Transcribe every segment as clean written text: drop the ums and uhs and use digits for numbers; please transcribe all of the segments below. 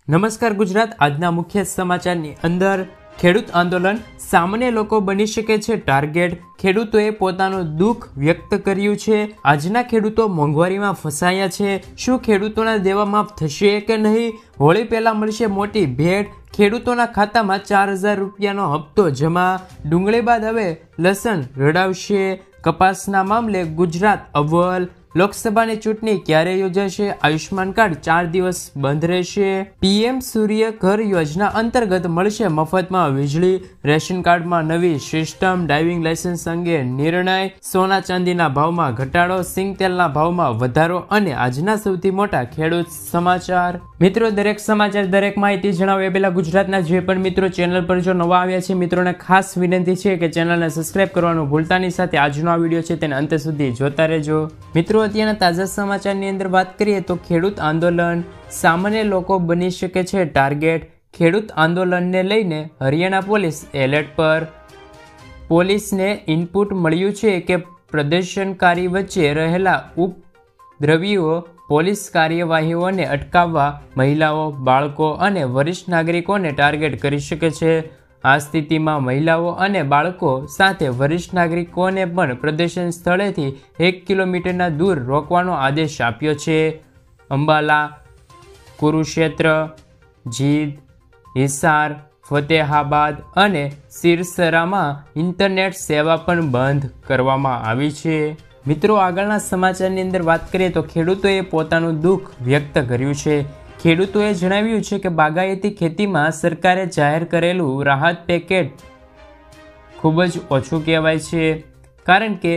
નમસ્કાર ગુજરાત, આજના મુખ્ય સમાચારની અંદર ખેડૂત આંદોલન, સામાન્ય લોકો બની શકે છે ટાર્ગેટ, ખેડૂતોએ પોતાનું દુઃખ વ્યક્ત કર્યું છે। આજના ખેડૂતો મોંઘવારીમાં ફસાયા છે, શું ખેડૂતોના દેવા માફ થશે કે નહીં? હોળી પહેલા મળશે મોટી ભેટ, ખેડૂતોના ખાતામાં 4000 રૂપિયાનો હપ્તો જમા, ડુંગળી બાદ હવે લસણ રડાવશે, કપાસના મામલે ગુજરાત અવ્વલ, લોકસભાની ચૂંટણી ક્યારે યોજાશે? આયુષ્માન કાર્ડ 4 દિવસ બંધ રહેશે। પીએમ સૂર્ય ઘર યોજના અંતર્ગત મળશે મફતમાં વીજળી, રેશન કાર્ડમાં નવી સિસ્ટમ, ડ્રાઇવિંગ લાયસન્સ અંગે નિર્ણય, સોના ચાંદીના ભાવમાં ઘટાડો, સિંગ તેલના ભાવમાં વધારો અને આજના સૌથી મોટા ખેડૂત સમાચાર। મિત્રો, દરેક સમાચાર, દરેક માહિતી જણાવો એ પહેલા ગુજરાતના જે પણ મિત્રો ચેનલ પર જો નવા આવ્યા છે મિત્રોને ખાસ વિનંતી છે કે ચેનલને સબસ્ક્રાઇબ કરવાનું ભૂલતા નહીં, સાથે આજનો આ વિડીયો છે તેને અંત સુધી જોતા રહેજો। મિત્રો, અત્યારના તાજા સમાચારની અંદર વાત કરીએ તો ખેડૂત આંદોલન, સામાન્ય લોકો બની શકે છે ટાર્ગેટ, ખેડૂત આંદોલનને લઈને હરિયાણા પોલીસ એલર્ટ પર। પોલીસને ઇનપુટ મળ્યું છે કે પ્રદર્શનકારી વચ્ચે રહેલા ઉપદ્રવીઓ પોલીસ કાર્યવાહીઓને અટકાવવા મહિલાઓ, બાળકો અને વરિષ્ઠ નાગરિકોને ટાર્ગેટ કરી શકે છે। આ સ્થિતિમાં મહિલાઓ અને બાળકો સાથે વરિષ્ઠ નાગરિકોને પણ પ્રદર્શન સ્થળેથી 1 કિલોમીટરના દૂર રોકવાનો આદેશ આપ્યો છે। અંબાલા, કુરુક્ષેત્ર, જીંદ, હિસાર, ફતેહાબાદ અને સિરસરામાં ઇન્ટરનેટ સેવા પણ બંધ કરવામાં આવી છે। મિત્રો, આગળના સમાચારની અંદર વાત કરીએ તો ખેડૂતોએ પોતાનું દુઃખ વ્યક્ત કર્યું છે। ખેડૂતોએ જણાવ્યું છે કે બાગાયતી ખેતીમાં સરકારે જાહેર કરેલું રાહત પેકેજ ખૂબ જ ઓછું કહેવાય છે, કારણ કે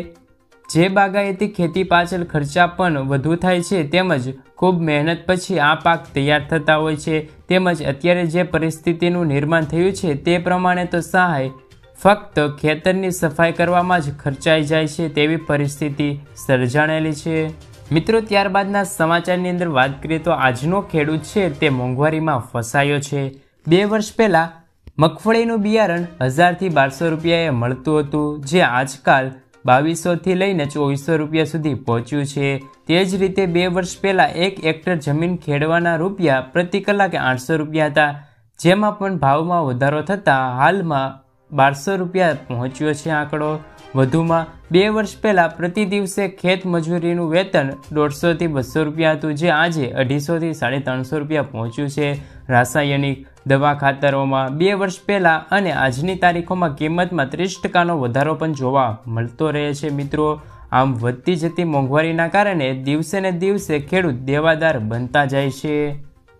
જે બાગાયતી ખેતી પાછળ ખર્ચા પણ વધુ થાય છે તેમજ ખૂબ મહેનત પછી આ પાક તૈયાર થતા હોય છે, તેમજ અત્યારે જે પરિસ્થિતિનું નિર્માણ થયું છે તે પ્રમાણે તો સહાય ફક્ત ખેતરની સફાઈ કરવામાં જ ખર્ચાઈ જાય છે તેવી પરિસ્થિતિ સર્જાણેલી છે। મિત્રો, ત્યારબાદના સમાચારની અંદર વાત કરીએ તો આજનો ખેડૂત છે તે મોંઘવારીમાં ફસાયો છે। 2 વર્ષ પહેલાં મગફળીનું બિયારણ 1000થી 1200 રૂપિયાએ મળતું હતું, જે આજકાલ 2200થી લઈને 2400 રૂપિયા સુધી પહોંચ્યું છે। તે જ રીતે 2 વર્ષ પહેલાં 1 હેક્ટર જમીન ખેડવાના રૂપિયા પ્રતિ કલાકે 800 રૂપિયા હતા, જેમાં પણ ભાવમાં વધારો થતાં હાલમાં 1200 રૂપિયા પહોંચ્યો છે આંકડો। વધુમાં 2 વર્ષ પહેલાં પ્રતિ દિવસે ખેત મજૂરીનું વેતન 150થી 200 રૂપિયા હતું, જે આજે 250થી 350 રૂપિયા પહોંચ્યું છે। રાસાયણિક દવા ખાતરોમાં 2 વર્ષ પહેલાં અને આજની તારીખોમાં કિંમતમાં 30% વધારો પણ જોવા મળતો રહે છે। મિત્રો, આમ વધતી જતી મોંઘવારીના કારણે દિવસે ને દિવસે ખેડૂત દેવાદાર બનતા જાય છે।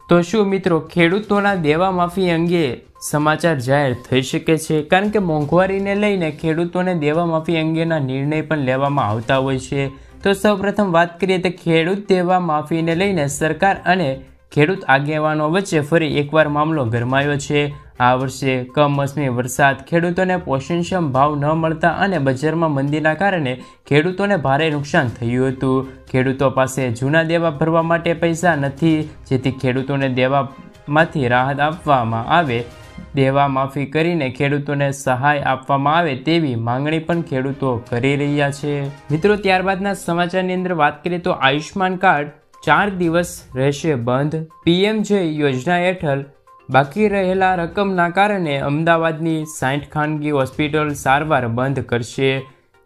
તો શું મિત્રો ખેડૂતોના દેવા માફી અંગે સમાચાર જાહેર થઈ શકે છે? કારણ કે મોંઘવારીને લઈને ખેડૂતોને દેવા માફી અંગેના નિર્ણય પણ લેવામાં આવતા હોય છે। તો સૌપ્રથમ વાત કરીએ તો ખેડૂત દેવા માફીને લઈને સરકાર અને ખેડૂત આગેવાનો વચ્ચે ફરી એકવાર મામલો ગરમાયો છે। આ વર્ષે કમોસમી વરસાદ, ખેડૂતોને પોષણક્ષમ ભાવ ન મળતા અને બજારમાં મંદીના કારણે ખેડૂતોને ભારે નુકસાન થયું હતું। ખેડૂતો પાસે જૂના દેવા ભરવા માટે પૈસા નથી, જેથી ખેડૂતોને દેવામાંથી રાહત આપવામાં આવે, દેવા માફી કરીને ખેડૂતોને સહાય આપવામાં આવે તેવી માંગણી પણ ખેડૂતો કરી રહ્યા છે। મિત્રો, ત્યારબાદના સમાચારની અંદર વાત કરીએ તો આયુષ્માન કાર્ડ 4 દિવસ રહેશે બંધ। પીએમજય યોજના હેઠળ બાકી રહેલા રકમના કારણે અમદાવાદની 60 ખાનગી હોસ્પિટલ સારવાર બંધ કરશે।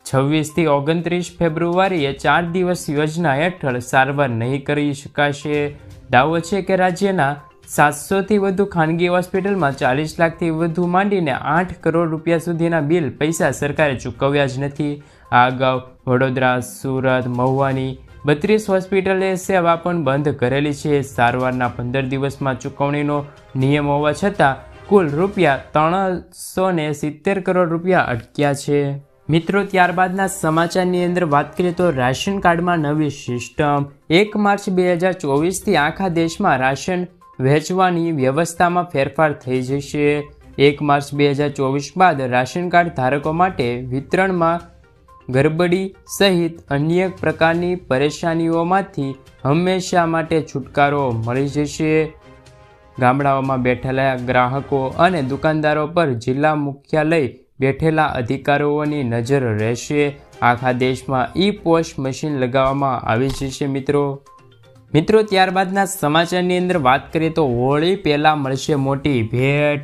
26થી 29 ફેબ્રુઆરીએ 4 દિવસ યોજના હેઠળ સારવાર નહીં કરી શકાશે। દાવો છે કે રાજ્યના 700થી વધુ ખાનગી હોસ્પિટલમાં 40 લાખથી વધુ માંડીને 8 કરોડ રૂપિયા સુધીના બિલ પૈસા સરકારે ચૂકવ્યા જ નથી। આ અગાઉ વડોદરા, સુરત, મહુવાની 32 હોસ્પિટલે સેવા પણ બંધ કરેલી છે। સારવારના 15 દિવસમાં ચૂકવણીનો નિયમ હોવા છતાં કુલ રૂપિયા 370 કરોડ રૂપિયા અટક્યા છે। મિત્રો, ત્યારબાદના સમાચારની અંદર વાત કરીએ તો રાશન કાર્ડમાં નવી સિસ્ટમ, 1 માર્ચ 2024થી આખા દેશમાં રાશન વહેંચવાની વ્યવસ્થામાં ફેરફાર થઈ જશે। 1 માર્ચ 2024 બાદ રાશન કાર્ડ ધારકો માટે વિતરણમાં ગરબડી સહિત અન્ય પ્રકારની પરેશાનીઓમાંથી હંમેશા માટે છુટકારો મળી જશે। ગામડાઓમાં બેઠેલા ગ્રાહકો અને દુકાનદારો પર જિલ્લા મુખ્યાલય બેઠેલા અધિકારીઓની નજર રહેશે। આખા દેશમાં ઈ પોસ્ટ મશીન લગાવવામાં આવી જશે। મિત્રો, મિત્રો ત્યારબાદના સમાચારની અંદર વાત કરીએ તો હોળી પહેલાં મળશે મોટી ભેટ,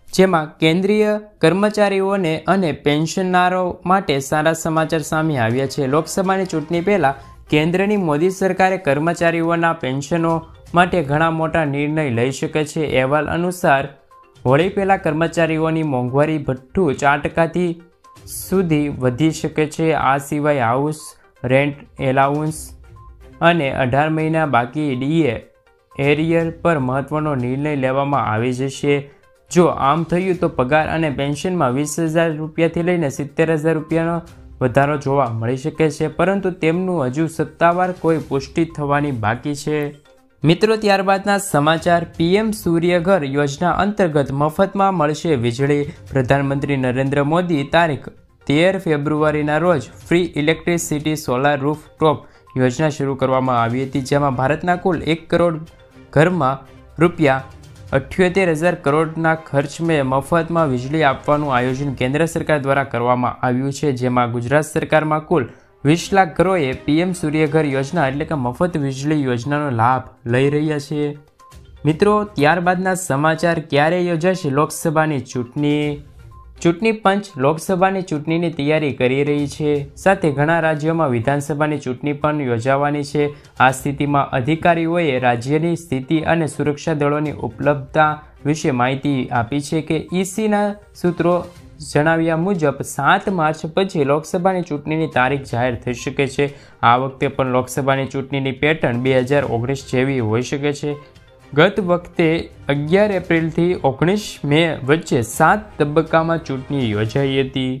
જેમાં કેન્દ્રીય કર્મચારીઓને અને પેન્શનરો માટે સારા સમાચાર સામે આવ્યા છે. લોકસભાની ચૂંટણી પહેલાં કેન્દ્રની મોદી સરકારે કર્મચારીઓના પેન્શનો માટે ઘણા મોટા નિર્ણય લઈ શકે છે. અહેવાલ અનુસાર હોળી પહેલાં કર્મચારીઓની મોંઘવારી ભથ્થું 4% સુધી વધી શકે છે. આ સિવાય હાઉસ રેન્ટ એલાઉન્સ અને 18 મહિના બાકી ડીએ એરિયર પર મહત્વનો નિર્ણય લેવામાં આવી જશે. જો આમ થયું તો પગાર અને પેન્શનમાં 20,000 રૂપિયાથી લઈને 70,000 રૂપિયાનો વધારો જોવા મળી શકે છે, પરંતુ તેમનું હજુ સત્તાવાર કોઈ પુષ્ટિ થવાની બાકી છે. મિત્રો ત્યારબાદના સમાચાર, પીએમ સૂર્યઘર યોજના અંતર્ગત મફતમાં મળશે વીજળી. પ્રધાનમંત્રી નરેન્દ્ર મોદી તારીખ 13 ફેબ્રુઆરીના રોજ ફ્રી ઇલેક્ટ્રિસિટી સોલાર રૂફટોપ યોજના શરૂ કરવામાં આવી હતી, જેમાં ભારતના કુલ 1 કરોડ ઘરમાં રૂપિયા 78,000 કરોડના ખર્ચમાં મફતમાં વીજળી આપવાનું આયોજન કેન્દ્ર સરકાર દ્વારા કરવામાં આવ્યું છે, જેમાં ગુજરાત સરકારમાં કુલ 20 લાખ ઘરોએ પીએમ સૂર્યઘર યોજના એટલે કે મફત વીજળી યોજનાનો લાભ લઈ રહ્યા છે. મિત્રો ત્યારબાદના સમાચાર, ક્યારે યોજાશે લોકસભાની ચૂંટણી? ચૂંટણી પંચ લોકસભાની ચૂંટણીની તૈયારી કરી રહી છે, સાથે ઘણા રાજ્યોમાં વિધાનસભાની ચૂંટણી પણ યોજાવાની છે. આ સ્થિતિમાં અધિકારીઓએ રાજ્યની સ્થિતિ અને સુરક્ષા દળોની ઉપલબ્ધતા વિશે માહિતી આપી છે કે ઈસીના સૂત્રો જણાવ્યા મુજબ 7 માર્ચ પછી લોકસભાની ચૂંટણીની તારીખ જાહેર થઈ શકે છે. આ વખતે પણ લોકસભાની ચૂંટણીની પેટર્ન 2019 જેવી હોઈ શકે છે. ગત વખતે 11 એપ્રિલથી 19 મે વચ્ચે 7 તબક્કામાં ચૂંટણી યોજાઈ હતી.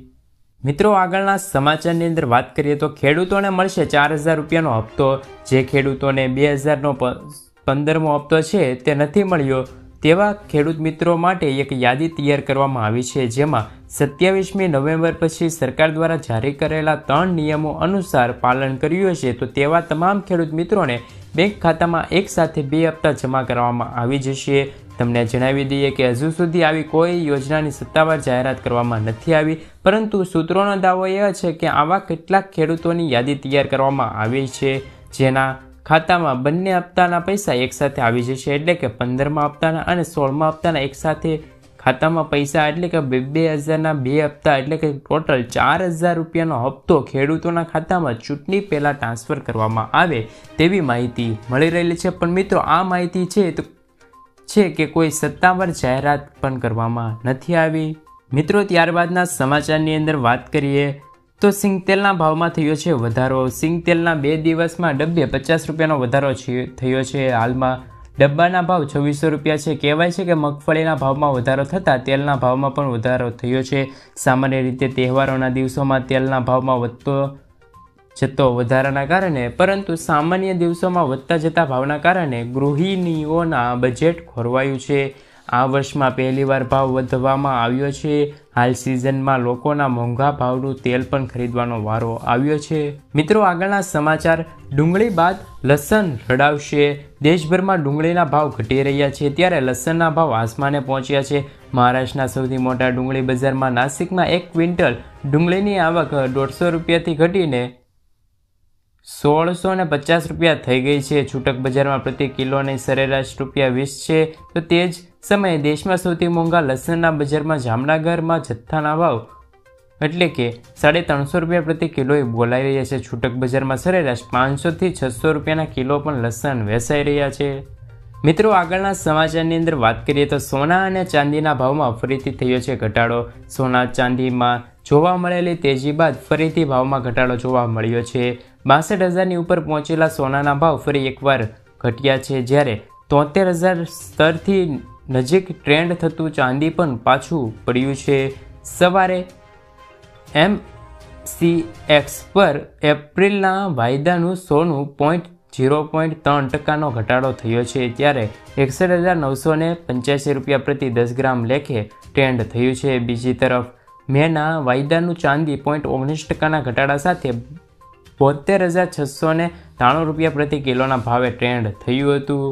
મિત્રો આગળના સમાચારની અંદર વાત કરીએ તો ખેડૂતોને મળશે 4,000 રૂપિયાનો હપ્તો. જે ખેડૂતોને 2000નો 15મો હપ્તો છે તે નથી મળ્યો તેવા ખેડૂત મિત્રો માટે એક યાદી તૈયાર કરવામાં આવી છે, જેમાં 27મી નવેમ્બર પછી સરકાર દ્વારા જારી કરેલા 3 નિયમો અનુસાર પાલન કર્યું હશે તો તેવા તમામ ખેડૂત મિત્રોને બેંક ખાતામાં એક સાથે 2 હપ્તા જમા કરવામાં આવી જશે. તમને જણાવી દઈએ કે હજુ સુધી આવી કોઈ યોજનાની સત્તાવાર જાહેરાત કરવામાં નથી આવી, પરંતુ સૂત્રોનો દાવો એ છે કે આવા કેટલાક ખેડૂતોની યાદી તૈયાર કરવામાં આવી છે, જેના ખાતામાં બંને હપ્તાના પૈસા એકસાથે આવી જશે, એટલે કે 15મા હપ્તાના અને 16મા હપ્તાના એકસાથે ખાતામાં પૈસા, એટલે કે 2,000ના 2 હપ્તા, એટલે કે ટોટલ 4,000 રૂપિયાનો હપ્તો ખેડૂતોના ખાતામાં ચૂંટણી પહેલાં ટ્રાન્સફર કરવામાં આવે તેવી માહિતી મળી રહેલી છે. પણ મિત્રો આ માહિતી છે કે કોઈ સત્તાવાર જાહેરાત પણ કરવામાં નથી આવી. મિત્રો ત્યારબાદના સમાચારની અંદર વાત કરીએ તો સિંગતેલના ભાવમાં થયો છે વધારો. સિંગતેલના 2 દિવસમાં ડબ્બે 50 રૂપિયાનો વધારો થયો છે. હાલમાં ડબ્બાના ભાવ 2600 રૂપિયા છે. કહેવાય છે કે મગફળીના ભાવમાં વધારો થતાં તેલના ભાવમાં પણ વધારો થયો છે. સામાન્ય રીતે તહેવારોના દિવસોમાં તેલના ભાવમાં વધતો જતો વધારાના કારણે, પરંતુ સામાન્ય દિવસોમાં વધતા જતા ભાવના કારણે ગૃહિણીઓના બજેટ ખોરવાયું છે. આ વર્ષમાં પહેલીવાર ભાવ વધવામાં આવ્યો છે. હાલ સિઝનમાં લોકોના મોંઘા ભાવનું તેલ પણ ખરીદવાનો વારો આવ્યો છે. મિત્રો આગળના સમાચાર, ડુંગળી બાદ લસણ રડાવશે. દેશભરમાં ડુંગળીના ભાવ ઘટી રહ્યા છે, ત્યારે લસણના ભાવ આસમાને પહોંચ્યા છે. મહારાષ્ટ્રના સૌથી મોટા ડુંગળી બજારમાં નાસિકમાં 1 ક્વિન્ટલ ડુંગળીની આવક 150 રૂપિયાથી ઘટીને 1,650 રૂપિયા થઈ ગઈ છે. છૂટક બજારમાં પ્રતિ કિલોની સરેરાશ ₹20 છે. તો તે જ સમયે દેશમાં સૌથી મોંઘા લસણના બજારમાં જામનગરમાં જથ્થાના ભાવ એટલે કે 350 રૂપિયા પ્રતિ કિલોએ બોલાઈ રહ્યા છે. છૂટક બજારમાં સરેરાશ 500થી 600 રૂપિયાના કિલો પણ લસણ વેચાઈ રહ્યા છે. મિત્રો આગળના સમાચારની અંદર વાત કરીએ તો સોના અને ચાંદીના ભાવમાં ફરીથી થયો છે ઘટાડો. સોના ચાંદીમાં જોવા મળેલી તેજી બાદ ફરીથી ભાવમાં ઘટાડો જોવા મળ્યો છે. 62,000ની ઉપર પહોંચેલા સોનાના ભાવ ફરી એકવાર ઘટ્યા છે, જ્યારે 73,000 સ્તરથી નજીક ટ્રેન્ડ થતું ચાંદી પણ પાછું પડ્યું છે. સવારે MCX પર એપ્રિલના વાયદાનું સોનું 0.3% ઘટાડો થયો છે, ત્યારે 61,985 રૂપિયા પ્રતિ 10 ગ્રામ લેખે ટ્રેન્ડ થયું છે. બીજી તરફ મેના વાયદાનું ચાંદી 0.19% ઘટાડા સાથે 72,693 રૂપિયા પ્રતિ કિલોના ભાવે ટ્રેન્ડ થયું હતું.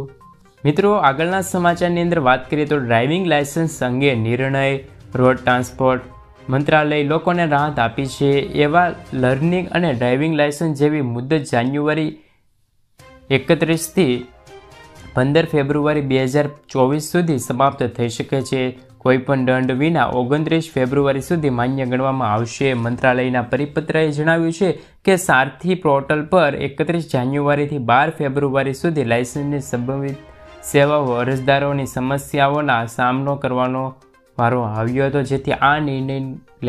મિત્રો આગળના સમાચારની અંદર વાત કરીએ તો ડ્રાઇવિંગ લાયસન્સ અંગે નિર્ણય. રોડ ટ્રાન્સપોર્ટ મંત્રાલય લોકોને રાહત આપી છે. એવા લર્નિંગ અને ડ્રાઇવિંગ લાયસન્સ જેવી મુદત જાન્યુઆરી 31થી 15 ફેબ્રુઆરી 2024 સુધી સમાપ્ત થઈ શકે છે. કોઈપણ દંડ વિના 29 ફેબ્રુઆરી સુધી માન્ય ગણવામાં આવશે. મંત્રાલયના પરિપત્રએ જણાવ્યું છે કે સારથી પોર્ટલ પર 31 જાન્યુઆરીથી 12 ફેબ્રુઆરી સુધી લાયસન્સની સંભવિત સેવાઓ અરજદારોની સમસ્યાઓના સામનો કરવાનો વારો આવ્યો હતો, જેથી આ નિર્ણય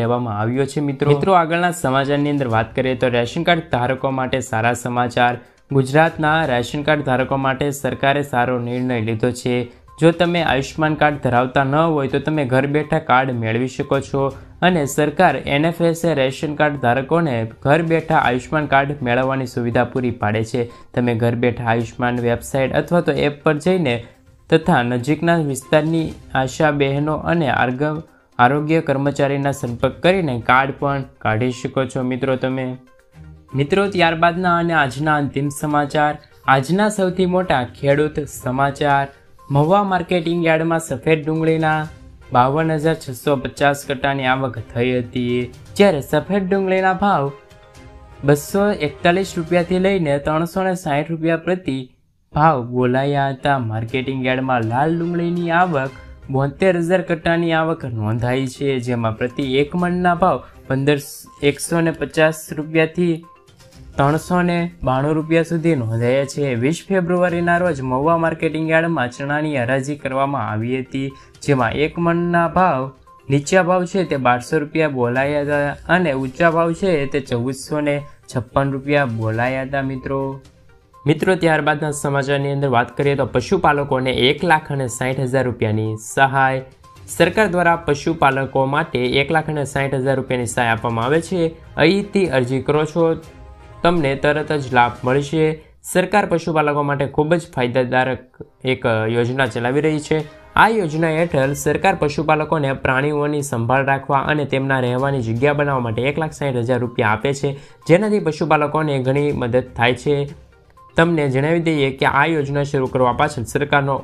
લેવામાં આવ્યો છે. મિત્રો આગળના સમાચારની અંદર વાત કરીએ તો રેશન કાર્ડ ધારકો માટે સારા સમાચાર. ગુજરાતના રેશન કાર્ડ ધારકો માટે સરકારે સારો નિર્ણય લીધો છે. જો તમે આયુષ્યમાન કાર્ડ ધરાવતા ન હોય તો તમે ઘર બેઠા કાર્ડ મેળવી શકો છો અને સરકાર NFSA રેશન કાર્ડ ધારકોને ઘર બેઠા આયુષ્યમાન કાર્ડ મેળવવાની સુવિધા પૂરી પાડે છે. તમે ઘર બેઠા આયુષ્યમાન વેબસાઇટ અથવા તો એપ પર જઈને તથા નજીકના વિસ્તારની આશા બહેનો અને આરોગ્ય કર્મચારીના સંપર્ક કરીને કાર્ડ પણ કાઢી શકો છો. મિત્રો ત્યારબાદના અને આજના અંતિમ સમાચાર. આજના સૌથી મોટા ખેડૂત સમાચાર. મહુવા માર્કેટિંગ યાર્ડમાં સફેદ ડુંગળીના 52,650 કટ્ટાની આવક થઈ હતી, જ્યારે સફેદ ડુંગળીના ભાવ 241 રૂપિયાથી લઈને 360 રૂપિયા પ્રતિ ભાવ બોલાયા હતા. માર્કેટિંગ યાર્ડમાં લાલ ડુંગળીની આવક 72,000 કટ્ટાની આવક નોંધાઈ છે, જેમાં પ્રતિ એક મણના ભાવ 150 રૂપિયાથી 392 રૂપિયા સુધી નોંધાયા છે. 20 ફેબ્રુઆરીના રોજ મહુવા માર્કેટિંગ યાર્ડમાં ચણાની હરાજી કરવામાં આવી હતી, જેમાં એક મણના ભાવ નીચા ભાવ છે તે 1200 રૂપિયા બોલાયા હતા અને ઊંચા ભાવ છે તે 1456 રૂપિયા બોલાયા હતા. મિત્રો ત્યારબાદના સમાચારની અંદર વાત કરીએ તો પશુપાલકોને 1,60,000 રૂપિયાની સહાય. સરકાર દ્વારા પશુપાલકો માટે 1,60,000 રૂપિયાની સહાય આપવામાં આવે છે. અહીંથી અરજી કરો છો, તમને તરત જ લાભ મળશે. સરકાર પશુપાલકો માટે ખૂબ જ ફાયદાદારક એક યોજના ચલાવી રહી છે. આ યોજના હેઠળ સરકાર પશુપાલકોને પ્રાણીઓની સંભાળ રાખવા અને તેમના રહેવાની જગ્યા બનાવવા માટે 1,60,000 રૂપિયા આપે છે, જેનાથી પશુપાલકોને ઘણી મદદ થાય છે. તમને જણાવી દઈએ કે આ યોજના શરૂ કરવા પાછળ સરકારનો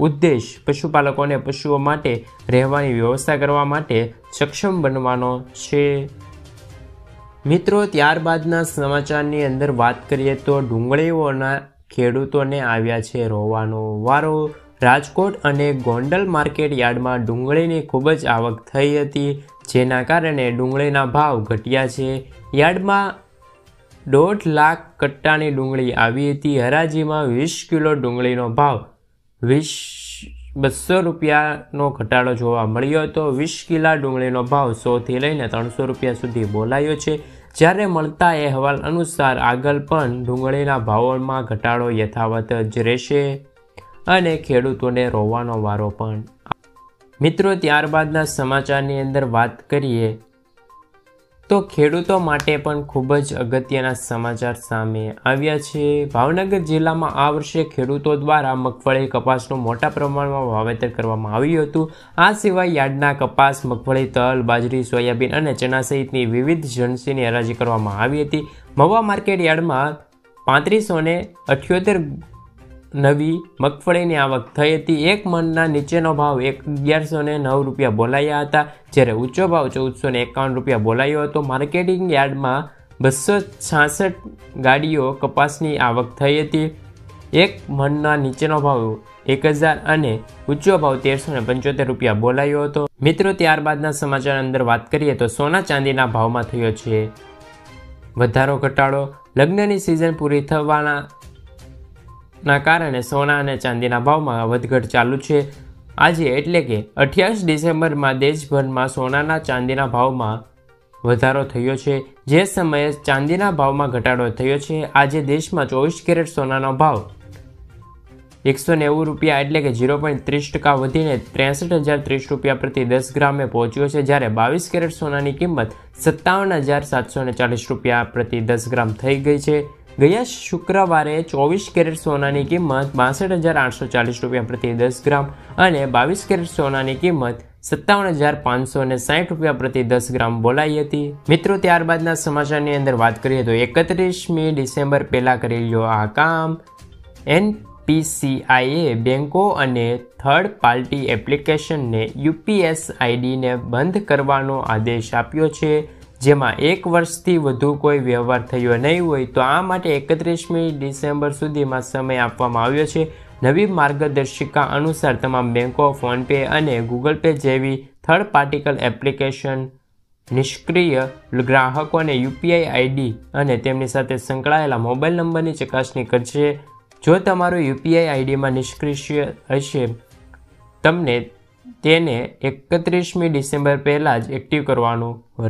ઉદ્દેશ પશુપાલકોને પશુઓ માટે રહેવાની વ્યવસ્થા કરવા માટે સક્ષમ બનવાનો છે. મિત્રો ત્યારબાદના સમાચારની અંદર વાત કરીએ તો ડુંગળીઓના ખેડૂતોને આવ્યા છે રોવાનો વારો. રાજકોટ અને ગોંડલ માર્કેટ યાર્ડમાં ડુંગળીની ખૂબ જ આવક થઈ હતી, જેના કારણે ડુંગળીના ભાવ ઘટ્યા છે. યાર્ડમાં 1.5 લાખ કટ્ટાની ડુંગળી આવી હતી. હરાજીમાં 20 કિલો ડુંગળીનો ભાવ 200 રૂપિયાનો ઘટાડો જોવા મળ્યો હતો. 20 કિલા ડુંગળીનો ભાવ 100થી લઈને 300 રૂપિયા સુધી બોલાયો છે, જ્યારે મળતા અહેવાલ અનુસાર આગળ પણ ડુંગળીના ભાવોમાં ઘટાડો યથાવત જ રહેશે અને ખેડૂતોને રોવાનો વારો પણ. મિત્રો ત્યારબાદના સમાચારની અંદર વાત કરીએ તો ખેડૂતો માટે પણ ખૂબ જ અગત્યના સમાચાર સામે આવ્યા છે. ભાવનગર જિલ્લામાં આ વર્ષે ખેડૂતો દ્વારા મગફળી કપાસનું મોટા પ્રમાણમાં વાવેતર કરવામાં આવ્યું હતું. આ સિવાય યાર્ડના કપાસ, મગફળી, તલ, બાજરી, સોયાબીન અને ચણા સહિતની વિવિધ જણસીની હરાજી કરવામાં આવી હતી. મહુવા માર્કેટ યાર્ડમાં 3578 નવી મગફળીની આવક થઈ હતી. એક મણના નીચેનો ભાવ 1109 રૂપિયા બોલાયા હતા, જ્યારે ઊંચો ભાવ 1451 રૂપિયા બોલાયો હતો. માર્કેટિંગ યાર્ડમાં 266 ગાડીઓ કપાસની આવક થઈ હતી. એક મણના નીચેનો ભાવ 1000 અને ઊંચો ભાવ 1375 રૂપિયા બોલાયો હતો. મિત્રો ત્યારબાદના સમાચાર અંદર વાત કરીએ તો સોના ચાંદીના ભાવમાં થયો છે વધારો ઘટાડો. લગ્નની સિઝન પૂરી થવાના કારણે સોના અને ચાંદીના ભાવમાં વધઘટ ચાલુ છે. આજે એટલે કે 28 ડિસેમ્બરમાં દેશભરમાં સોનાના ચાંદીના ભાવમાં વધારો થયો છે, જે સમયે ચાંદીના ભાવમાં ઘટાડો થયો છે. આજે દેશમાં 24 કેરેટ સોનાનો ભાવ 190 રૂપિયા એટલે કે 0.30% વધીને 63,030 રૂપિયા પ્રતિ 10 ગ્રામે પહોંચ્યો છે, જ્યારે 22 કેરેટ સોનાની કિંમત 57,740 રૂપિયા પ્રતિ 10 ગ્રામ થઈ ગઈ છે. ગયા શુક્રવારે 24 કેરેટ સોનાની કિંમત 62,840 રૂપિયા પ્રતિ 10 ગ્રામ અને 22 કેરેટ સોનાની કિંમત 57,560 રૂપિયા પ્રતિ 10 ગ્રામ બોલાઈ હતી. મિત્રો ત્યારબાદના સમાચારની અંદર વાત કરીએ તો 31મી ડિસેમ્બર પહેલાં કરી લો આ કામ. NPCIએ બેંકો અને થર્ડ પાર્ટી એપ્લિકેશનને UPS આઈડીને બંધ કરવાનો આદેશ આપ્યો છે, જેમાં 1 વર્ષથી વધુ કોઈ વ્યવહાર થયો નહીં હોય તો આ માટે 31મી ડિસેમ્બર સુધીમાં સમય આપવામાં આવ્યો છે. નવી માર્ગદર્શિકા અનુસાર તમામ બેંકો ફોનપે અને ગૂગલ પે જેવી થર્ડ પાર્ટી એપ્લિકેશન નિષ્ક્રિય ગ્રાહકોને યુપીઆઈ આઈડી અને તેમની સાથે સંકળાયેલા મોબાઈલ નંબરની ચકાસણી કરશે. જો તમારું યુપીઆઈ આઈડીમાં નિષ્ક્રિય હશે તમને તેને 31મી ડિસેમ્બર પહેલાં જ એક્ટિવ કરવાનું